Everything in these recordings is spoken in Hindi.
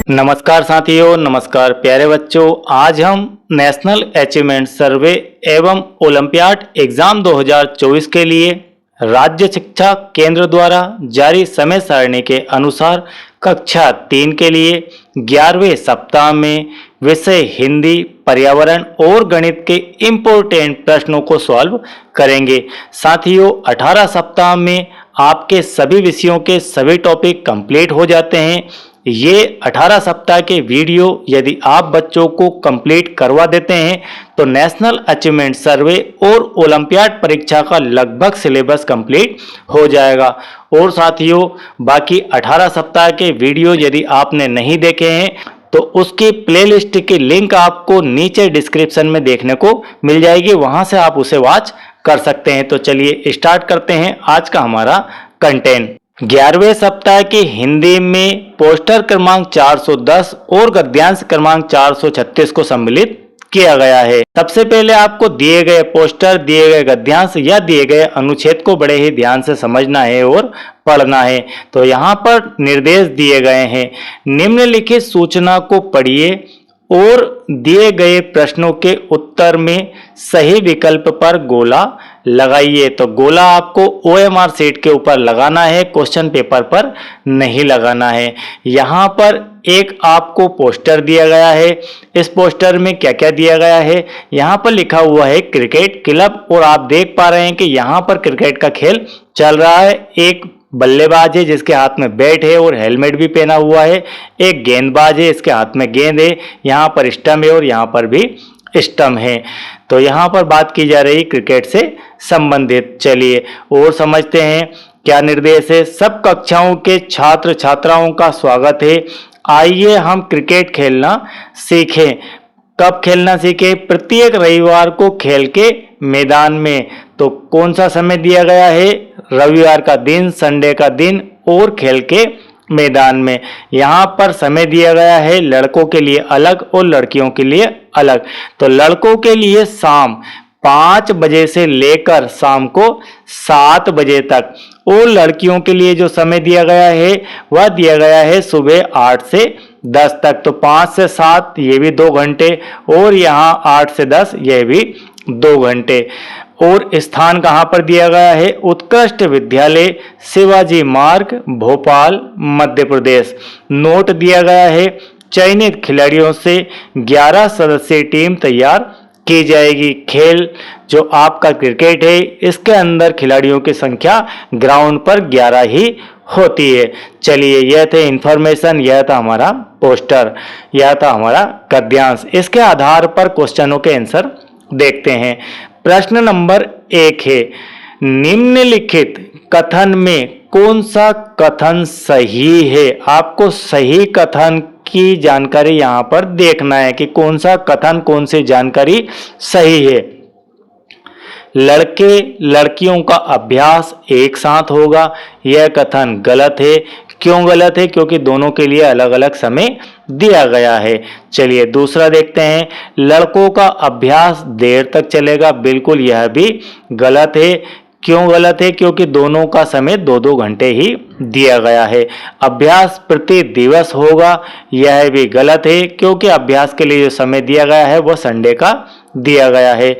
नमस्कार साथियों, नमस्कार प्यारे बच्चों। आज हम नेशनल अचीवमेंट सर्वे एवं ओलंपियाड एग्जाम 2024 के लिए राज्य शिक्षा केंद्र द्वारा जारी समय सारणी के अनुसार कक्षा 3 के लिए 11वें सप्ताह में विषय हिंदी, पर्यावरण और गणित के इम्पोर्टेंट प्रश्नों को सॉल्व करेंगे। साथियों, 18 सप्ताह में आपके सभी विषयों के सभी टॉपिक कंप्लीट हो जाते हैं। ये 18 सप्ताह के वीडियो यदि आप बच्चों को कंप्लीट करवा देते हैं तो नेशनल अचीवमेंट सर्वे और ओलंपियाड परीक्षा का लगभग सिलेबस कंप्लीट हो जाएगा। और साथियों, बाकी 18 सप्ताह के वीडियो यदि आपने नहीं देखे हैं तो उसकी प्लेलिस्ट की लिंक आपको नीचे डिस्क्रिप्शन में देखने को मिल जाएगी, वहां से आप उसे वॉच कर सकते हैं। तो चलिए स्टार्ट करते हैं आज का हमारा कंटेंट। 11वें सप्ताह की हिंदी में पोस्टर क्रमांक 410 और गद्यांश क्रमांक 436 को सम्मिलित किया गया है। सबसे पहले आपको दिए गए पोस्टर, दिए गए गद्यांश या दिए गए अनुच्छेद को बड़े ही ध्यान से समझना है और पढ़ना है। तो यहाँ पर निर्देश दिए गए हैं। निम्नलिखित सूचना को पढ़िए और दिए गए प्रश्नों के उत्तर में सही विकल्प पर गोला लगाइए। तो गोला आपको OMR शीट के ऊपर लगाना है, क्वेश्चन पेपर पर नहीं लगाना है। यहाँ पर एक आपको पोस्टर दिया गया है। इस पोस्टर में क्या क्या दिया गया है? यहाँ पर लिखा हुआ है क्रिकेट क्लब और आप देख पा रहे हैं कि यहाँ पर क्रिकेट का खेल चल रहा है। एक बल्लेबाज है जिसके हाथ में बैट है और हेलमेट भी पहना हुआ है। एक गेंदबाज है, इसके हाथ में गेंद है। यहाँ पर स्टंप है और यहाँ पर भी स्टंप है। तो यहाँ पर बात की जा रही क्रिकेट से संबंधित। चलिए और समझते हैं क्या निर्देश है। सब कक्षाओं के छात्र छात्राओं का स्वागत है। आइए हम क्रिकेट खेलना सीखें। कब खेलना सीखें? प्रत्येक रविवार को खेल के मैदान में। तो कौन सा समय दिया गया है? रविवार का दिन, संडे का दिन और खेल के मैदान में। यहाँ पर समय दिया गया है लड़कों के लिए अलग और लड़कियों के लिए अलग। तो लड़कों के लिए शाम 5 बजे से लेकर शाम को 7 बजे तक और लड़कियों के लिए जो समय दिया गया है वह दिया गया है सुबह 8 से 10 तक। तो 5 से 7 ये भी 2 घंटे और यहाँ 8 से 10 ये भी 2 घंटे। और स्थान कहाँ पर दिया गया है? उत्कृष्ट विद्यालय शिवाजी मार्ग, भोपाल, मध्य प्रदेश। नोट दिया गया है चयनित खिलाड़ियों से 11 सदस्यीय टीम तैयार की जाएगी। खेल जो आपका क्रिकेट है इसके अंदर खिलाड़ियों की संख्या ग्राउंड पर 11 ही होती है। चलिए, यह थे इंफॉर्मेशन, यह था हमारा पोस्टर, यह था हमारा गद्यांश। इसके आधार पर क्वेश्चनों के आंसर देखते हैं। प्रश्न नंबर 1 है, निम्नलिखित कथन में कौन सा कथन सही है? आपको सही कथन की जानकारी यहाँ पर देखना है कि कौन सा कथन, कौन सी जानकारी सही है। लड़के लड़कियों का अभ्यास एक साथ होगा, यह कथन गलत है। क्यों गलत है? क्योंकि दोनों के लिए अलग अलग समय दिया गया है। चलिए दूसरा देखते हैं, लड़कों का अभ्यास देर तक चलेगा, बिल्कुल यह भी गलत है। क्यों गलत है? क्योंकि दोनों का समय 2-2 घंटे ही दिया गया है। अभ्यास प्रति दिवस होगा, यह भी गलत है क्योंकि अभ्यास के लिए जो समय दिया गया है वह संडे का दिया गया है।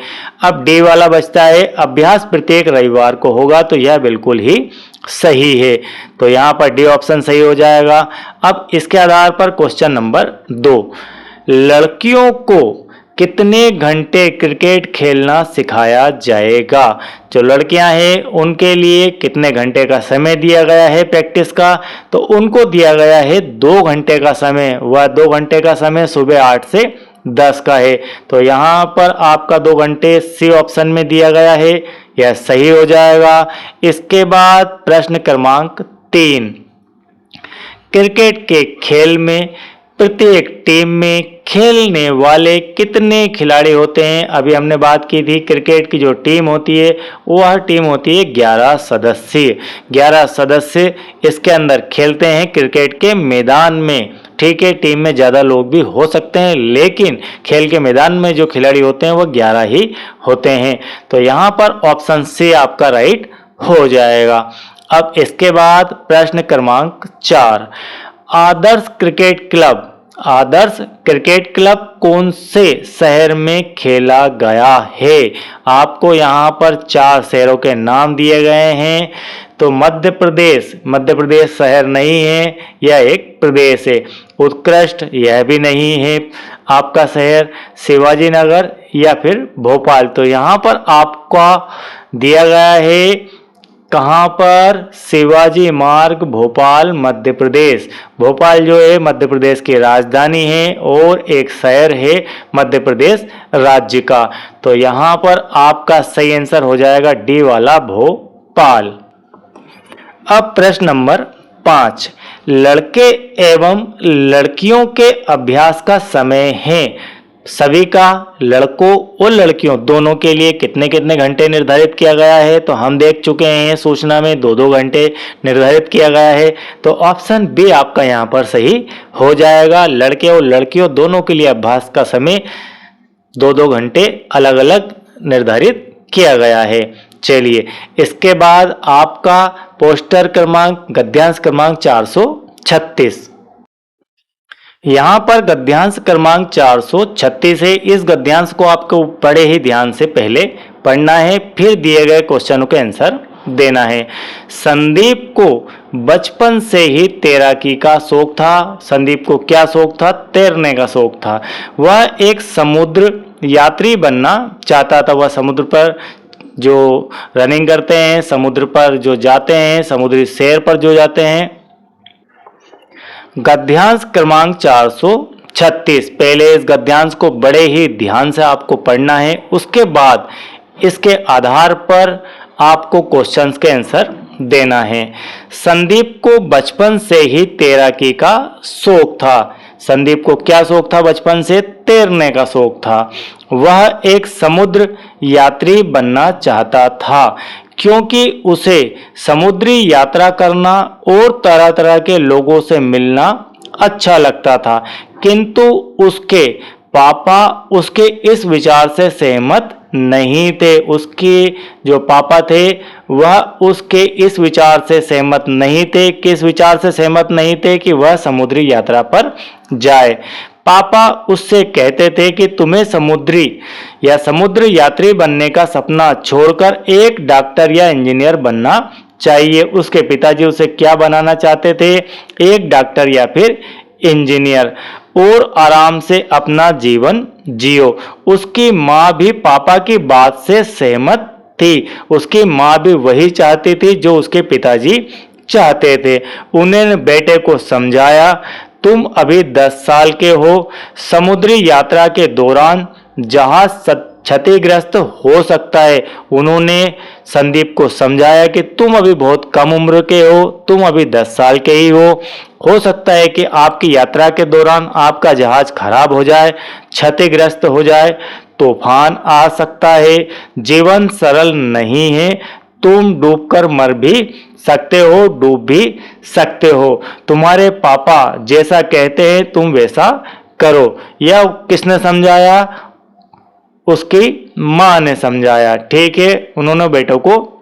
अब डी वाला बचता है, अभ्यास प्रत्येक रविवार को होगा, तो यह बिल्कुल ही सही है। तो यहाँ पर डी ऑप्शन सही हो जाएगा। अब इसके आधार पर क्वेश्चन नंबर 2, लड़कियों को कितने घंटे क्रिकेट खेलना सिखाया जाएगा? जो लड़कियां हैं उनके लिए कितने घंटे का समय दिया गया है प्रैक्टिस का? तो उनको दिया गया है 2 घंटे का समय। वह 2 घंटे का समय सुबह 8 से 10 का है। तो यहाँ पर आपका 2 घंटे सी ऑप्शन में दिया गया है, यह सही हो जाएगा। इसके बाद प्रश्न क्रमांक 3, क्रिकेट के खेल में प्रत्येक टीम में खेलने वाले कितने खिलाड़ी होते हैं? अभी हमने बात की थी क्रिकेट की जो टीम होती है वह टीम होती है 11 सदस्य। 11 सदस्य इसके अंदर खेलते हैं क्रिकेट के मैदान में। ठीक है, टीम में ज़्यादा लोग भी हो सकते हैं, लेकिन खेल के मैदान में जो खिलाड़ी होते हैं वो 11 ही होते हैं। तो यहाँ पर ऑप्शन सी आपका राइट हो जाएगा। अब इसके बाद प्रश्न क्रमांक 4, आदर्श क्रिकेट क्लब कौन से शहर में खेला गया है? आपको यहाँ पर 4 शहरों के नाम दिए गए हैं। तो मध्य प्रदेश शहर नहीं है, यह एक प्रदेश है। उत्कृष्ट, यह भी नहीं है आपका शहर। शिवाजी नगर या फिर भोपाल। तो यहाँ पर आपका दिया गया है कहाँ पर? शिवाजी मार्ग, भोपाल, मध्य प्रदेश। भोपाल जो है मध्य प्रदेश की राजधानी है और एक शहर है मध्य प्रदेश राज्य का। तो यहाँ पर आपका सही आंसर हो जाएगा डी वाला, भोपाल। अब प्रश्न नंबर 5, लड़के एवं लड़कियों के अभ्यास का समय है सभी का, लड़कों और लड़कियों दोनों के लिए कितने कितने घंटे निर्धारित किया गया है? तो हम देख चुके हैं सूचना में 2-2 घंटे निर्धारित किया गया है। तो ऑप्शन बी आपका यहाँ पर सही हो जाएगा। लड़के और लड़कियों दोनों के लिए अभ्यास का समय 2-2 घंटे अलग अलग निर्धारित किया गया है। चलिए, इसके बाद आपका पोस्टर क्रमांक गद्यांश क्रमांक 436। यहाँ पर गद्यांश क्रमांक 436 है। इस गद्यांश को आपको बड़े ही ध्यान से पहले पढ़ना है, फिर दिए गए क्वेश्चनों के आंसर देना है। संदीप को बचपन से ही तैराकी का शौक था। संदीप को क्या शौक था? तैरने का शौक था। वह एक समुद्र यात्री बनना चाहता था। वह समुद्र पर जो रनिंग करते हैं, समुद्र पर जो जाते हैं, समुद्री सैर पर जो जाते हैं। गद्यांश क्रमांक 436, पहले इस गद्यांश को बड़े ही ध्यान से आपको पढ़ना है, उसके बाद इसके आधार पर आपको क्वेश्चंस के आंसर देना है। संदीप को बचपन से ही तैराकी का शौक था। संदीप को क्या शौक था? बचपन से तैरने का शौक था। वह एक समुद्र यात्री बनना चाहता था क्योंकि उसे समुद्री यात्रा करना और तरह तरह के लोगों से मिलना अच्छा लगता था, किंतु उसके पापा उसके इस विचार से सहमत नहीं थे। उसके जो पापा थे वह उसके इस विचार से सहमत नहीं थे। किस विचार से सहमत नहीं थे? कि वह समुद्री यात्रा पर जाए। पापा उससे कहते थे कि तुम्हें समुद्र यात्री बनने का सपना छोड़कर एक डॉक्टर या इंजीनियर बनना चाहिए। उसके पिताजी उसे क्या बनाना चाहते थे? एक डॉक्टर या फिर इंजीनियर, और आराम से अपना जीवन जियो। उसकी माँ भी पापा की बात से सहमत थी। उसकी माँ भी वही चाहती थी जो उसके पिताजी चाहते थे। उन्होंने बेटे को समझाया, तुम अभी 10 साल के हो, समुद्री यात्रा के दौरान जहाज क्षतिग्रस्त हो सकता है। उन्होंने संदीप को समझाया कि तुम अभी बहुत कम उम्र के हो, तुम अभी 10 साल के ही हो सकता है कि आपकी यात्रा के दौरान आपका जहाज खराब हो जाए, क्षतिग्रस्त हो जाए, तूफान आ सकता है, जीवन सरल नहीं है, तुम डूबकर मर भी सकते हो, डूब भी सकते हो। तुम्हारे पापा जैसा कहते हैं तुम वैसा करो। यह किसने समझाया? उसकी माँ ने समझाया। ठीक है, उन्होंने बेटों को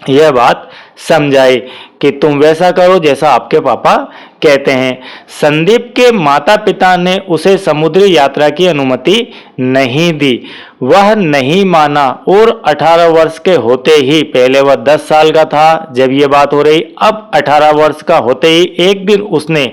यह बात समझाई कि तुम वैसा करो जैसा आपके पापा कहते हैं। संदीप के माता पिता ने उसे समुद्री यात्रा की अनुमति नहीं दी। वह नहीं माना और 18 वर्ष के होते ही, पहले वह 10 साल का था जब ये बात हो रही, अब 18 वर्ष का होते ही एक दिन उसने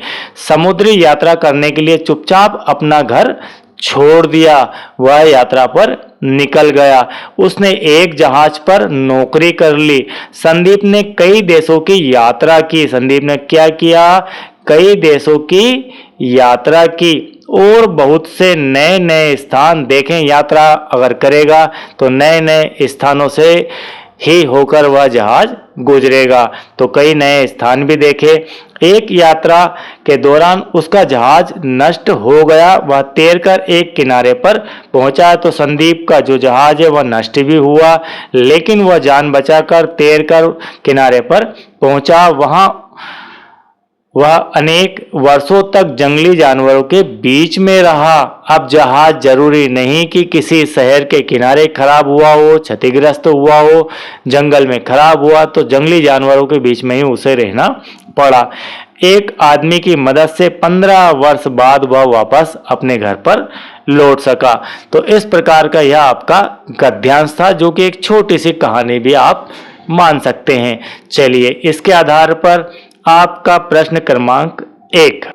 समुद्री यात्रा करने के लिए चुपचाप अपना घर छोड़ दिया। वह यात्रा पर निकल गया। उसने एक जहाज पर नौकरी कर ली। संदीप ने कई देशों की यात्रा की। संदीप ने क्या किया? कई देशों की यात्रा की और बहुत से नए नए स्थान देखें। यात्रा अगर करेगा तो नए नए स्थानों से ही होकर वह जहाज गुजरेगा। तो कई नए स्थान भी देखे। एक यात्रा के दौरान उसका जहाज नष्ट हो गया, वह तैरकर एक किनारे पर पहुंचा। तो संदीप का जो जहाज है वह नष्ट भी हुआ, लेकिन वह जान बचाकर तैरकर किनारे पर पहुंचा। वहां वह अनेक वर्षों तक जंगली जानवरों के बीच में रहा। अब जहाज जरूरी नहीं कि किसी शहर के किनारे खराब हुआ हो, क्षतिग्रस्त हुआ हो, जंगल में खराब हुआ, तो जंगली जानवरों के बीच में ही उसे रहना पड़ा। एक आदमी की मदद से 15 वर्ष बाद वह वापस अपने घर पर लौट सका। तो इस प्रकार का यह आपका गद्यांश था, जो कि एक छोटी सी कहानी भी आप मान सकते हैं। चलिए, इसके आधार पर आपका प्रश्न क्रमांक 1।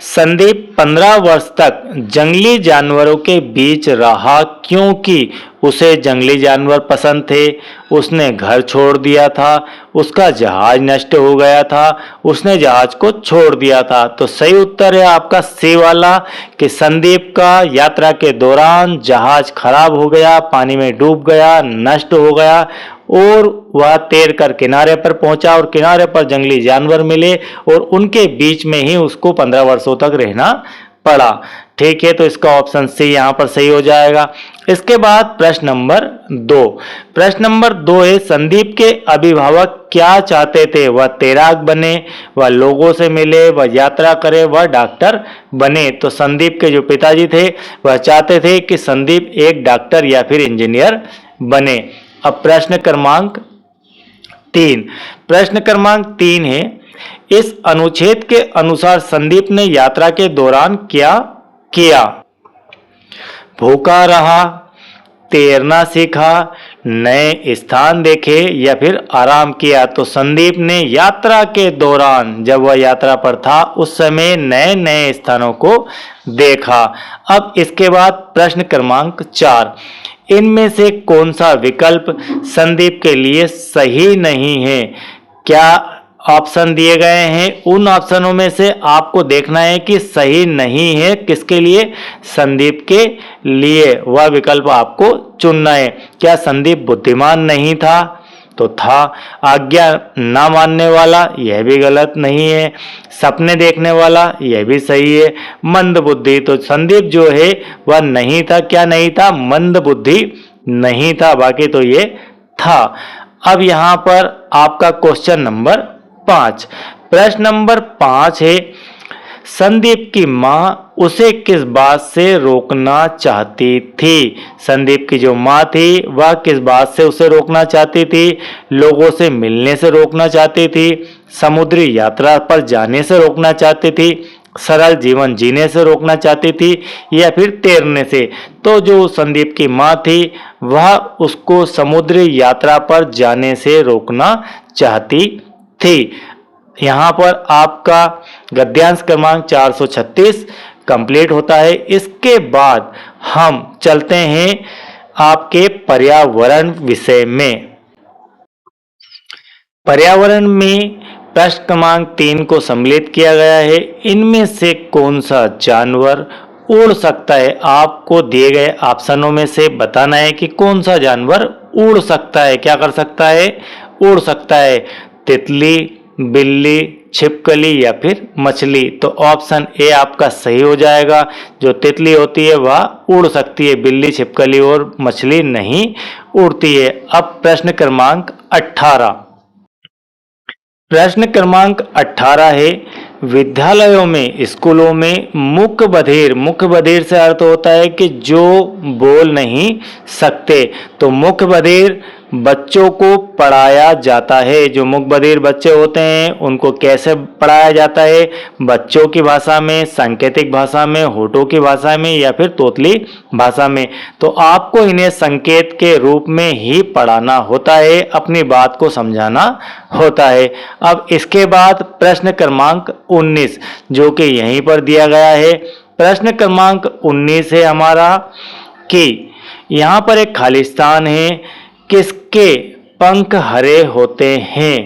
संदीप 15 वर्ष तक जंगली जानवरों के बीच रहा क्योंकि उसे जंगली जानवर पसंद थे। उसने घर छोड़ दिया था, उसका जहाज नष्ट हो गया था, उसने जहाज को छोड़ दिया था। तो सही उत्तर है आपका सी वाला कि संदीप का यात्रा के दौरान जहाज खराब हो गया, पानी में डूब गया, नष्ट हो गया और वह तैर कर किनारे पर पहुंचा और किनारे पर जंगली जानवर मिले और उनके बीच में ही उसको 15 वर्षों तक रहना पड़ा। ठीक है, तो इसका ऑप्शन सी यहां पर सही हो जाएगा। इसके बाद प्रश्न नंबर 2। प्रश्न नंबर 2 है, संदीप के अभिभावक क्या चाहते थे? वह तैराक बने, वह लोगों से मिले, वह यात्रा करे, वह डॉक्टर बने। तो संदीप के जो पिताजी थे वह चाहते थे कि संदीप एक डॉक्टर या फिर इंजीनियर बने। अब प्रश्न क्रमांक 3। प्रश्न क्रमांक 3 है, इस अनुच्छेद के अनुसार संदीप ने यात्रा के दौरान क्या किया? भूखा रहा, तैरना सीखा, नए स्थान देखे या फिर आराम किया। तो संदीप ने यात्रा के दौरान, जब वह यात्रा पर था, उस समय नए नए स्थानों को देखा। अब इसके बाद प्रश्न क्रमांक 4। इनमें से कौन सा विकल्प संदीप के लिए सही नहीं है? क्या ऑप्शन दिए गए हैं, उन ऑप्शनों में से आपको देखना है कि सही नहीं है किसके लिए? संदीप के लिए। वह विकल्प आपको चुनना है। क्या संदीप बुद्धिमान नहीं था? तो था। आज्ञा ना मानने वाला? यह भी गलत नहीं है। सपने देखने वाला? यह भी सही है। मंद बुद्धि? तो संदीप जो है वह नहीं था। क्या नहीं था? मंद बुद्धि नहीं था, बाकी तो ये था। अब यहां पर आपका क्वेश्चन नंबर 5। प्रश्न नंबर 5 है, संदीप की मां उसे किस बात से रोकना चाहती थी? संदीप की जो मां थी वह किस बात से उसे रोकना चाहती थी? लोगों से मिलने से रोकना चाहती थी, समुद्री यात्रा पर जाने से रोकना चाहती थी, सरल जीवन जीने से रोकना चाहती थी या फिर तैरने से? तो जो संदीप की मां थी वह उसको समुद्री यात्रा पर जाने से रोकना चाहती थी। यहाँ पर आपका गद्यांश क्रमांक 436 कंप्लीट होता है। इसके बाद हम चलते हैं आपके पर्यावरण विषय में। पर्यावरण में प्रश्न क्रमांक 3 को सम्मिलित किया गया है। इनमें से कौन सा जानवर उड़ सकता है? आपको दिए गए ऑप्शनों में से बताना है कि कौन सा जानवर उड़ सकता है। क्या कर सकता है? उड़ सकता है। तितली, बिल्ली, छिपकली या फिर मछली? तो ऑप्शन ए आपका सही हो जाएगा। जो तितली होती है वह उड़ सकती है, बिल्ली, छिपकली और मछली नहीं उड़ती है। अब प्रश्न क्रमांक 18। प्रश्न क्रमांक 18 है, विद्यालयों में, स्कूलों में मुख बधिर, मुख बधिर से अर्थ होता है कि जो बोल नहीं सकते। तो मुख बधिर बच्चों को पढ़ाया जाता है। जो मुख बधिर बच्चे होते हैं उनको कैसे पढ़ाया जाता है? बच्चों की भाषा में, सांकेतिक भाषा में, होठों की भाषा में या फिर तोतली भाषा में? तो आपको इन्हें संकेत के रूप में ही पढ़ाना होता है, अपनी बात को समझाना होता है। अब इसके बाद प्रश्न क्रमांक 19 जो कि यहीं पर दिया गया है। प्रश्न क्रमांक 19 है हमारा कि यहाँ पर एक खाली स्थान है, किसके पंख हरे होते हैं?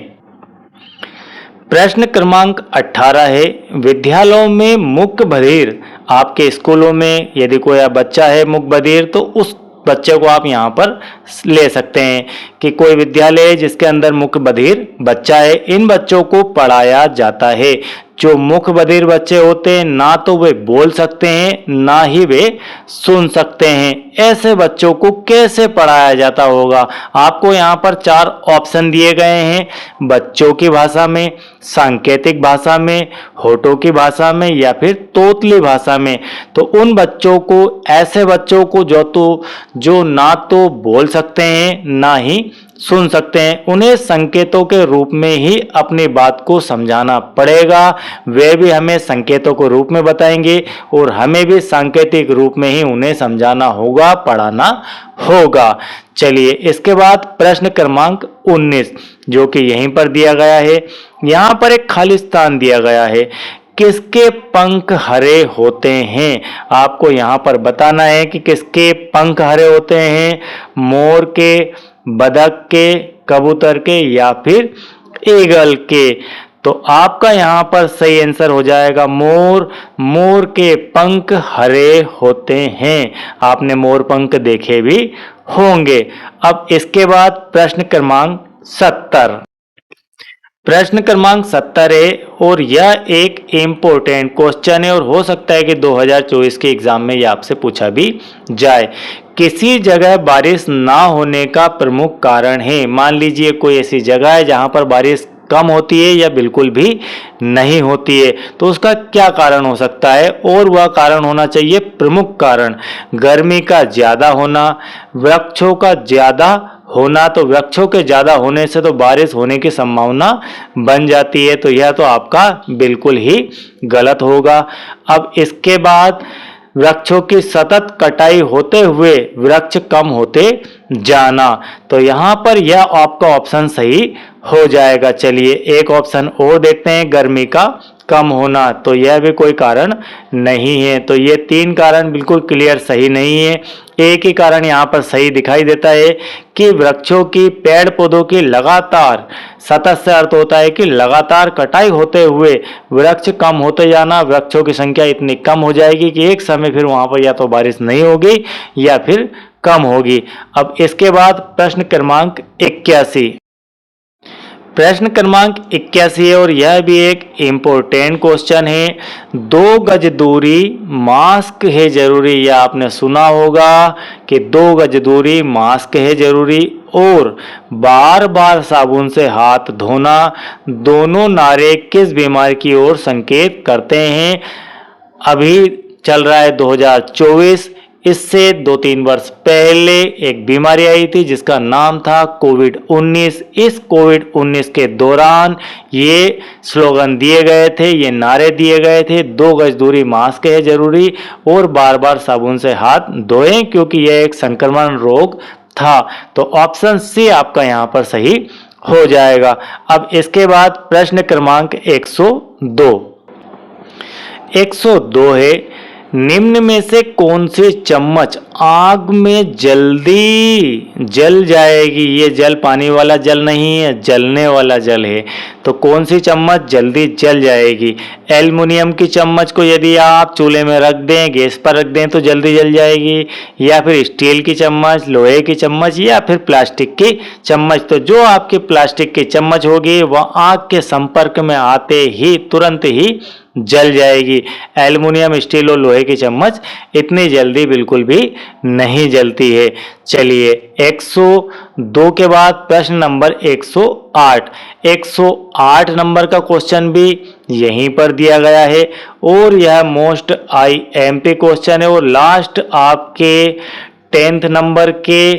प्रश्न क्रमांक 18 है, विद्यालयों में मुख बधिर, आपके स्कूलों में यदि कोई बच्चा है मुख बधिर तो उस बच्चे को आप यहाँ पर ले सकते हैं कि कोई विद्यालय है जिसके अंदर मुख्य बधिर बच्चा है, इन बच्चों को पढ़ाया जाता है। जो मुख्य बधिर बच्चे होते हैं ना तो वे बोल सकते हैं ना ही वे सुन सकते हैं, ऐसे बच्चों को कैसे पढ़ाया जाता होगा। आपको यहाँ पर 4 ऑप्शन दिए गए हैं, बच्चों की भाषा में, सांकेतिक भाषा में, होठों की भाषा में या फिर तोतली भाषा में। तो उन बच्चों को, ऐसे बच्चों को जो ना तो बोल सकते हैं ना ही सुन सकते हैं, उन्हें संकेतों के रूप में ही अपनी बात को समझाना पड़ेगा। वे भी हमें संकेतों के रूप में बताएंगे और हमें भी सांकेतिक रूप में ही उन्हें समझाना होगा, पढ़ाना होगा। चलिए इसके बाद प्रश्न क्रमांक 19 जो कि यहीं पर दिया गया है। यहाँ पर एक खाली स्थान दिया गया है, किसके पंख हरे होते हैं। आपको यहाँ पर बताना है कि किसके पंख हरे होते हैं, मोर के, बतख के, कबूतर के या फिर ईगल के। तो आपका यहाँ पर सही आंसर हो जाएगा मोर। मोर के पंख हरे होते हैं। आपने मोर पंख देखे भी होंगे। अब इसके बाद प्रश्न क्रमांक 70। प्रश्न क्रमांक 70 है और यह एक इम्पोर्टेंट क्वेश्चन है और हो सकता है कि 2024 के एग्जाम में यह आपसे पूछा भी जाए। किसी जगह बारिश ना होने का प्रमुख कारण है। मान लीजिए कोई ऐसी जगह है जहां पर बारिश कम होती है या बिल्कुल भी नहीं होती है, तो उसका क्या कारण हो सकता है। और वह कारण होना चाहिए प्रमुख कारण, गर्मी का ज्यादा होना, वृक्षों का ज्यादा होना। तो वृक्षों के ज्यादा होने से तो बारिश होने की संभावना बन जाती है, तो यह तो आपका बिल्कुल ही गलत होगा। अब इसके बाद वृक्षों की सतत कटाई होते हुए वृक्ष कम होते जाना, तो यहाँ पर यह आपका ऑप्शन सही हो जाएगा। चलिए एक ऑप्शन और देखते हैं, गर्मी का कम होना, तो यह भी कोई कारण नहीं है। तो ये 3 कारण बिल्कुल क्लियर सही नहीं है। एक ही कारण यहाँ पर सही दिखाई देता है कि वृक्षों की, पेड़ पौधों की लगातार, सतत से अर्थ होता है कि लगातार कटाई होते हुए वृक्ष कम होते जाना। वृक्षों की संख्या इतनी कम हो जाएगी कि एक समय फिर वहां पर या तो बारिश नहीं होगी या फिर कम होगी। अब इसके बाद प्रश्न क्रमांक 81। प्रश्न क्रमांक 81 है और यह भी एक इम्पोर्टेंट क्वेश्चन है। 2 गज दूरी, मास्क है जरूरी। यह आपने सुना होगा कि 2 गज दूरी, मास्क है जरूरी और बार बार साबुन से हाथ धोना, दोनों नारे किस बीमारी की ओर संकेत करते हैं। अभी चल रहा है 2024, इससे 2-3 वर्ष पहले एक बीमारी आई थी जिसका नाम था कोविड-19। इस कोविड-19 के दौरान ये स्लोगन दिए गए थे, ये नारे दिए गए थे, 2 गज दूरी, मास्क है जरूरी और बार बार साबुन से हाथ धोएं, क्योंकि यह एक संक्रमण रोग था। तो ऑप्शन सी आपका यहाँ पर सही हो जाएगा। अब इसके बाद प्रश्न क्रमांक 102। 102 है, निम्न में से कौन सी चम्मच आग में जल्दी जल जाएगी। ये जल पानी वाला जल नहीं है, जलने वाला जल है। तो कौन सी चम्मच जल्दी जल जाएगी। एल्युमिनियम की चम्मच को यदि आप चूल्हे में रख दें, गैस पर रख दें तो जल्दी जल जाएगी, या फिर स्टील की चम्मच, लोहे की चम्मच या फिर प्लास्टिक की चम्मच। तो जो आपकी प्लास्टिक की चम्मच होगी वह आग के संपर्क में आते ही तुरंत ही जल जाएगी। एल्युमिनियम, स्टील और लोहे की चम्मच इतनी जल्दी बिल्कुल भी नहीं जलती है। चलिए 102 के बाद प्रश्न नंबर 108। 108 नंबर का क्वेश्चन भी यहीं पर दिया गया है और यह मोस्ट IMP क्वेश्चन है और लास्ट आपके 10th नंबर के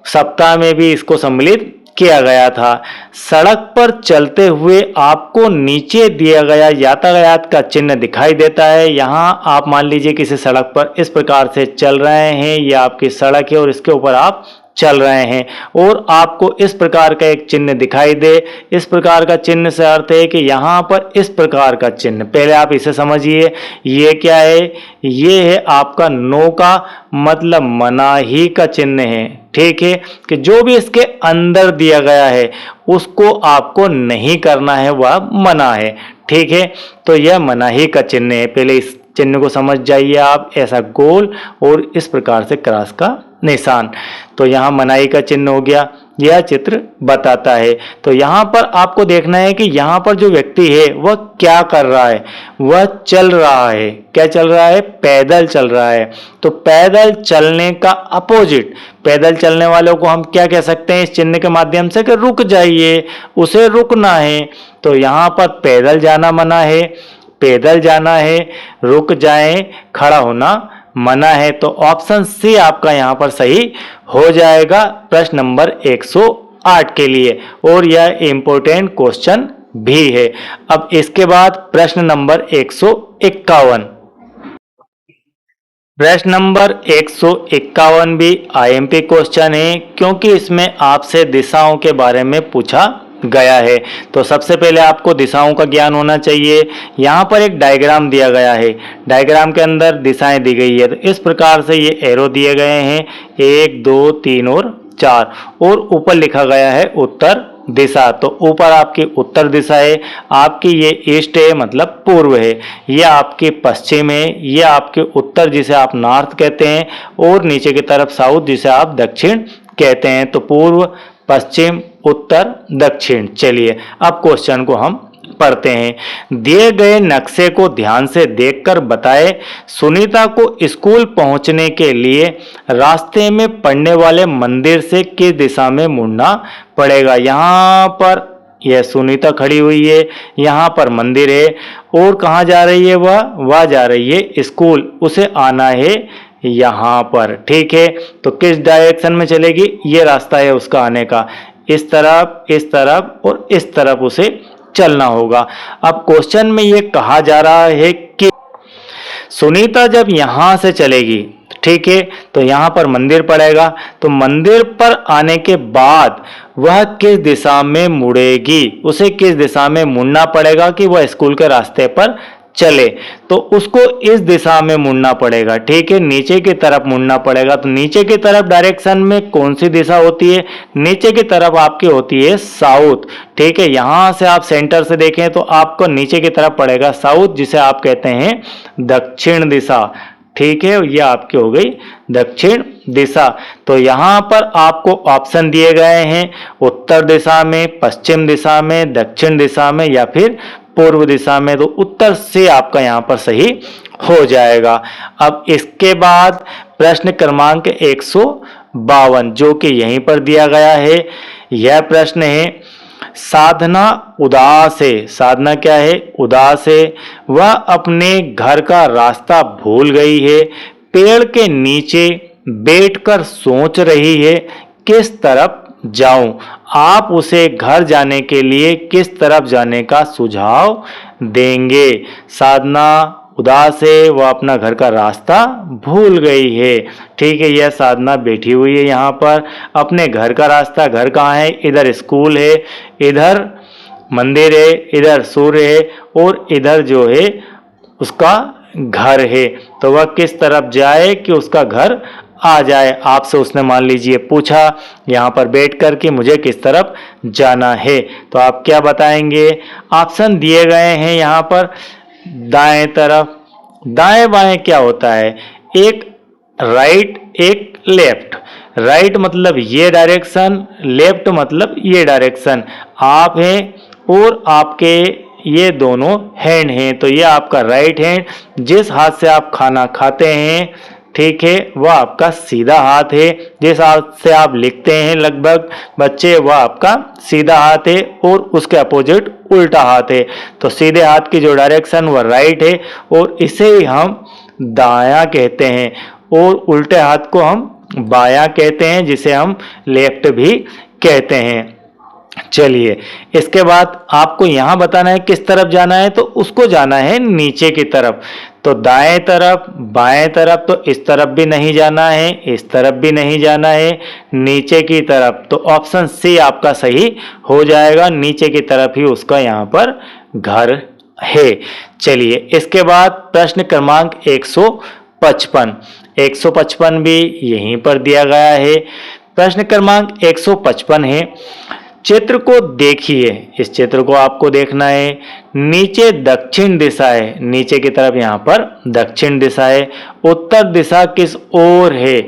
सप्ताह में भी इसको सम्मिलित किया गया था। सड़क पर चलते हुए आपको नीचे दिया गया यातायात का चिन्ह दिखाई देता है। यहाँ आप मान लीजिए किसी सड़क पर इस प्रकार से चल रहे हैं, यह आपकी सड़क है और इसके ऊपर आप चल रहे हैं और आपको इस प्रकार का एक चिन्ह दिखाई दे। इस प्रकार का चिन्ह से अर्थ है कि यहाँ पर इस प्रकार का चिन्ह, पहले आप इसे समझिए, ये क्या है, ये है आपका नो का मतलब मनाही का चिन्ह है। ठीक है, कि जो भी इसके अंदर दिया गया है उसको आपको नहीं करना है, वह मना है। ठीक है, तो यह मनाही का चिन्ह है। पहले इस चिन्ह को समझ जाइए आप, ऐसा गोल और इस प्रकार से क्रॉस का निशान। तो यहाँ मनाही का चिन्ह हो गया, यह चित्र बताता है। तो यहाँ पर आपको देखना है कि यहाँ पर जो व्यक्ति है वह क्या कर रहा है, वह चल रहा है। क्या चल रहा है? पैदल चल रहा है। तो पैदल चलने का अपोजिट, पैदल चलने वालों को हम क्या कह सकते हैं इस चिन्ह के माध्यम से? कि रुक जाइए, उसे रुकना है। तो यहाँ पर पैदल जाना मना है, पैदल जाना है, रुक जाएं, खड़ा होना मना है। तो ऑप्शन सी आपका यहाँ पर सही हो जाएगा प्रश्न नंबर 108 के लिए, और यह इंपॉर्टेंट क्वेश्चन भी है। अब इसके बाद प्रश्न नंबर 151। प्रश्न नंबर 151 भी आईएमपी क्वेश्चन है, क्योंकि इसमें आपसे दिशाओं के बारे में पूछा गया है। तो सबसे पहले आपको दिशाओं का ज्ञान होना चाहिए। यहाँ पर एक डायग्राम दिया गया है, डायग्राम के अंदर दिशाएं दी गई है। तो इस प्रकार से ये एरो दिए गए हैं, 1 2 3 और 4, और ऊपर लिखा गया है उत्तर दिशा। तो ऊपर आपकी उत्तर दिशा है, आपकी ये ईस्ट है मतलब पूर्व है, ये आपकी पश्चिम है, ये आपके उत्तर जिसे आप नॉर्थ कहते हैं, और नीचे की तरफ साउथ जिसे आप दक्षिण कहते हैं। तो पूर्व, पश्चिम, उत्तर, दक्षिण। चलिए अब क्वेश्चन को हम पढ़ते हैं। दिए गए नक्शे को ध्यान से देखकर बताएं, सुनीता को स्कूल पहुंचने के लिए रास्ते में पड़ने वाले मंदिर से किस दिशा में मुड़ना पड़ेगा। यहाँ पर यह सुनीता खड़ी हुई है, यहाँ पर मंदिर है, और कहाँ जा रही है वह जा रही है स्कूल, उसे आना है यहाँ पर। ठीक है, तो किस डायरेक्शन में चलेगी? ये रास्ता है उसका आने का, इस तरफ और इस तरफ उसे चलना होगा। अब क्वेश्चन में ये कहा जा रहा है कि सुनीता जब यहां से चलेगी, ठीक है, तो यहां पर मंदिर पड़ेगा, तो मंदिर पर आने के बाद वह किस दिशा में मुड़ेगी, उसे किस दिशा में मुड़ना पड़ेगा कि वह स्कूल के रास्ते पर चले। तो उसको इस दिशा में मुड़ना पड़ेगा, ठीक है, नीचे की तरफ मुड़ना पड़ेगा। तो नीचे की तरफ डायरेक्शन में कौन सी दिशा होती है? नीचे की तरफ आपकी होती है साउथ। ठीक है, यहां से आप सेंटर से देखें तो आपको नीचे की तरफ पड़ेगा साउथ, जिसे आप कहते हैं दक्षिण दिशा। ठीक है, ये आपकी हो गई दक्षिण दिशा। तो यहां पर आपको ऑप्शन दिए गए हैं, उत्तर दिशा में, पश्चिम दिशा में, दक्षिण दिशा में, या फिर पूर्व दिशा में। तो उत्तर से आपका यहां पर सही हो जाएगा। अब इसके बाद प्रश्न क्रमांक 152 जो कि यहीं पर दिया गया है, यह प्रश्न है, साधना उदास है। साधना क्या है? उदास है। वह अपने घर का रास्ता भूल गई है, पेड़ के नीचे बैठकर सोच रही है किस तरफ जाऊं। आप उसे घर जाने के लिए किस तरफ जाने का सुझाव देंगे? साधना उदास है, वह अपना घर का रास्ता भूल गई है। ठीक है, यह साधना बैठी हुई है यहाँ पर, अपने घर का रास्ता, घर कहाँ है? इधर स्कूल है, इधर मंदिर है, इधर सूर्य है, और इधर जो है उसका घर है। तो वह किस तरफ जाए कि उसका घर आ जाए? आपसे उसने मान लीजिए पूछा यहाँ पर बैठ कर कि मुझे किस तरफ जाना है, तो आप क्या बताएंगे? ऑप्शन दिए गए हैं यहाँ पर, दाएं तरफ। दाएं बाएं क्या होता है? एक राइट, एक लेफ्ट। राइट मतलब ये डायरेक्शन, लेफ्ट मतलब ये डायरेक्शन। आप हैं और आपके ये दोनों हैंड हैं, तो ये आपका राइट हैंड। जिस हाथ से आप खाना खाते हैं, ठीक है, वह आपका सीधा हाथ है। जिस हाथ से आप लिखते हैं लगभग बच्चे, वह आपका सीधा हाथ है, और उसके अपोजिट उल्टा हाथ है। तो सीधे हाथ की जो डायरेक्शन वह राइट है, और इसे ही हम दायां कहते हैं, और उल्टे हाथ को हम बायां कहते हैं, जिसे हम लेफ्ट भी कहते हैं। चलिए, इसके बाद आपको यहां बताना है किस तरफ जाना है, तो उसको जाना है नीचे की तरफ। तो दाएं तरफ, बाएं तरफ, तो इस तरफ भी नहीं जाना है, इस तरफ भी नहीं जाना है, नीचे की तरफ। तो ऑप्शन सी आपका सही हो जाएगा, नीचे की तरफ ही उसका यहाँ पर घर है। चलिए, इसके बाद प्रश्न क्रमांक 155। 155 भी यहीं पर दिया गया है। प्रश्न क्रमांक 155 है, चित्र को देखिए। इस चित्र को आपको देखना है, नीचे दक्षिण दिशा है, नीचे की तरफ यहाँ पर दक्षिण दिशा है। उत्तर दिशा किस ओर है?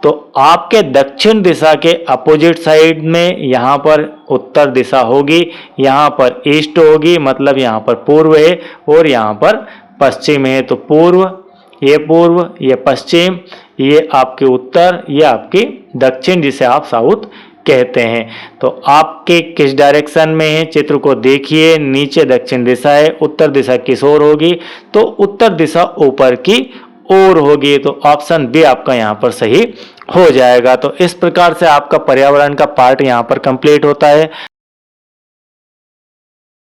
तो आपके दक्षिण दिशा के अपोजिट साइड में यहाँ पर उत्तर दिशा होगी, यहाँ पर ईस्ट होगी, मतलब यहाँ पर पूर्व है और यहाँ पर पश्चिम है। तो पूर्व, ये पश्चिम, ये आपके उत्तर, ये आपकी दक्षिण, जिसे आप साउथ कहते हैं। तो आपके किस डायरेक्शन में है चित्र को देखिए। नीचे दक्षिण दिशा है, उत्तर दिशा किस ओर होगी, तो उत्तर दिशा ऊपर की ओर होगी। तो ऑप्शन बी आपका यहाँ पर सही हो जाएगा। तो इस प्रकार से आपका पर्यावरण का पार्ट यहाँ पर कंप्लीट होता है।